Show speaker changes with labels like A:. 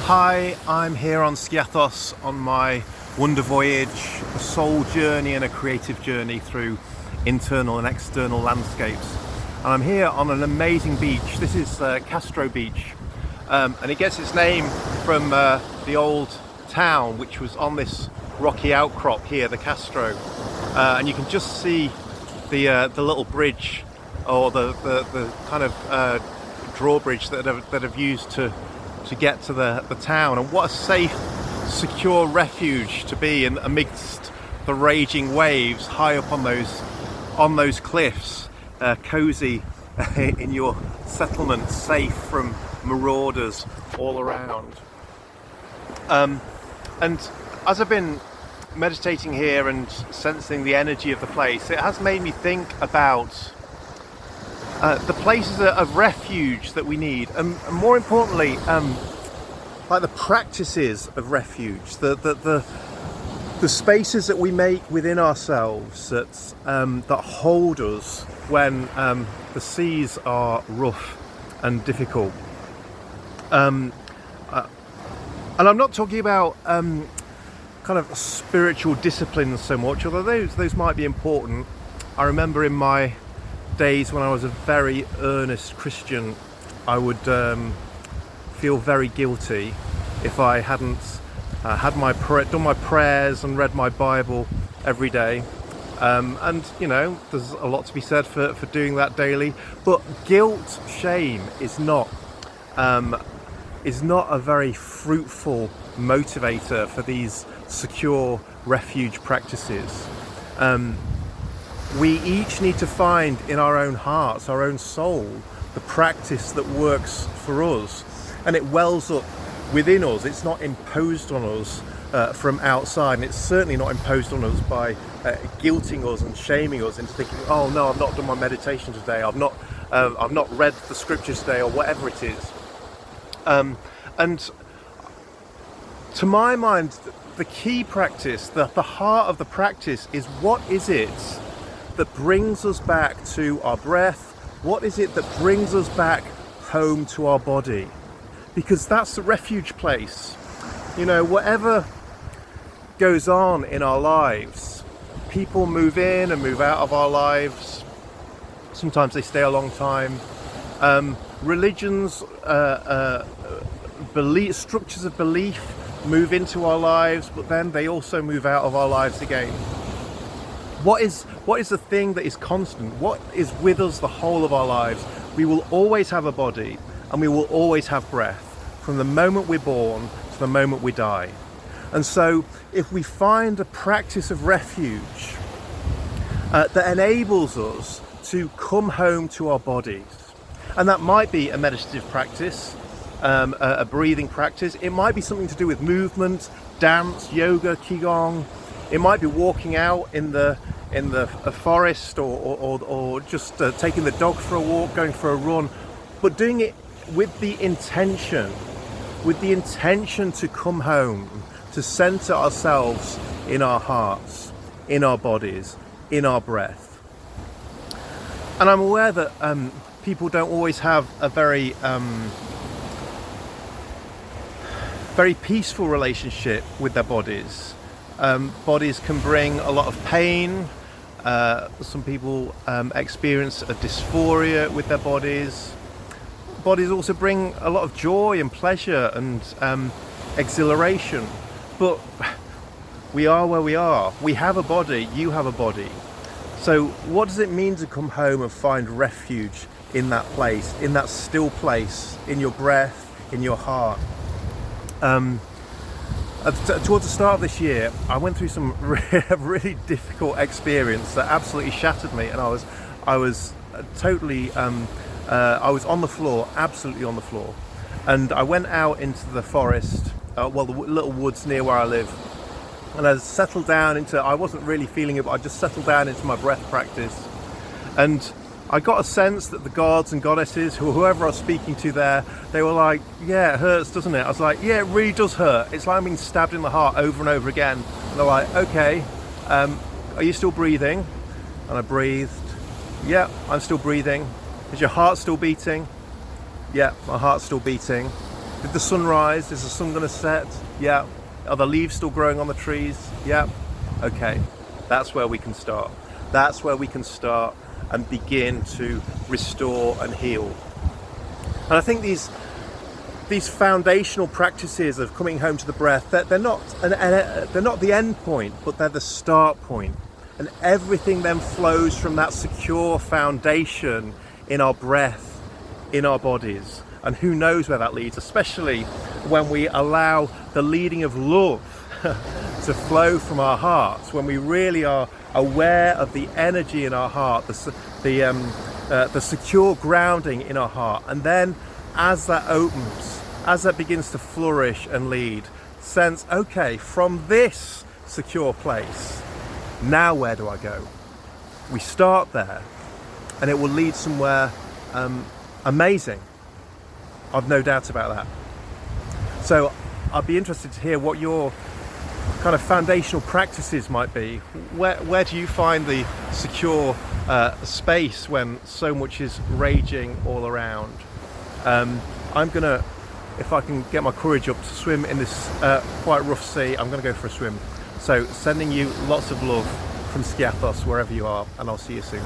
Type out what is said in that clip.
A: Hi, I'm here on Skiathos on my wonder voyage, a soul journey and a creative journey through internal and external landscapes. And I'm here on an amazing beach. This is Castro Beach, and it gets its name from the old town which was on this rocky outcrop here, the Castro. And you can just see the little bridge, or the kind of drawbridge that have used to get to the town. And what a safe, secure refuge to be in amidst the raging waves, high up on those cliffs, cozy in your settlement, safe from marauders all around. And as I've been meditating here and sensing the energy of the place, it has made me think about the places of refuge that we need, and more importantly, like the practices of refuge, the spaces that we make within ourselves that hold us when the seas are rough and difficult. And I'm not talking about kind of spiritual disciplines so much, although those might be important. I remember in my days when I was a very earnest Christian, I would feel very guilty if I hadn't done my prayers and read my Bible every day. And you know, there's a lot to be said for doing that daily. But guilt, shame is not a very fruitful motivator for these secure refuge practices. We each need to find in our own hearts, our own soul, the practice that works for us, and it wells up within us. It's not imposed on us from outside, and it's certainly not imposed on us by guilting us and shaming us into thinking, oh no, I've not done my meditation today, I've not read the scriptures today, or whatever it is. And to my mind, the key practice, the heart of the practice is, what is it that brings us back to our breath? What is it that brings us back home to our body? Because that's the refuge place. You know, whatever goes on in our lives, people move in and move out of our lives. Sometimes they stay a long time. Religions, structures of belief move into our lives, but then they also move out of our lives again. What is the thing that is constant? What is with us the whole of our lives? We will always have a body, and we will always have breath, from the moment we're born to the moment we die. And so if we find a practice of refuge that enables us to come home to our bodies, and that might be a meditative practice, a breathing practice, it might be something to do with movement, dance, yoga, qigong. It might be walking out in the forest, or just taking the dog for a walk, going for a run, but doing it with the intention to come home, to center ourselves in our hearts, in our bodies, in our breath. And I'm aware that people don't always have a very peaceful relationship with their bodies. Bodies can bring a lot of pain. Some people experience a dysphoria with their bodies. Bodies also bring a lot of joy and pleasure and exhilaration. But we are where we are. We have a body, you have a body. So what does it mean to come home and find refuge in that place, in that still place, in your breath, in your heart? Towards the start of this year, I went through some really difficult experience that absolutely shattered me, and I was totally, I was on the floor, absolutely on the floor. And I went out into the forest, the little woods near where I live, and I settled down I wasn't really feeling it, but I just settled down into my breath practice. And I got a sense that the gods and goddesses, whoever I was speaking to there, they were like, yeah, it hurts, doesn't it? I was like, yeah, it really does hurt. It's like I'm being stabbed in the heart over and over again. And they're like, okay, are you still breathing? And I breathed. Yeah, I'm still breathing. Is your heart still beating? Yeah, my heart's still beating. Did the sun rise? Is the sun going to set? Yeah. Are the leaves still growing on the trees? Yeah. Okay. That's where we can start. That's where we can start and begin to restore and heal. And I think these foundational practices of coming home to the breath, they're not the end point, but they're the start point. And everything then flows from that secure foundation in our breath, in our bodies. And who knows where that leads, especially when we allow the leading of love to flow from our hearts, when we really are aware of the energy in our heart, the secure grounding in our heart. And then as that opens, as that begins to flourish and lead, sense, okay, from this secure place, now where do I go? We start there and it will lead somewhere amazing. I've no doubt about that. So I'd be interested to hear what your kind of foundational practices might be. Where do you find the secure space when so much is raging all around? I'm gonna, if I can get my courage up to swim in this quite rough sea, I'm gonna go for a swim. So sending you lots of love from Skiathos wherever you are, and I'll see you soon.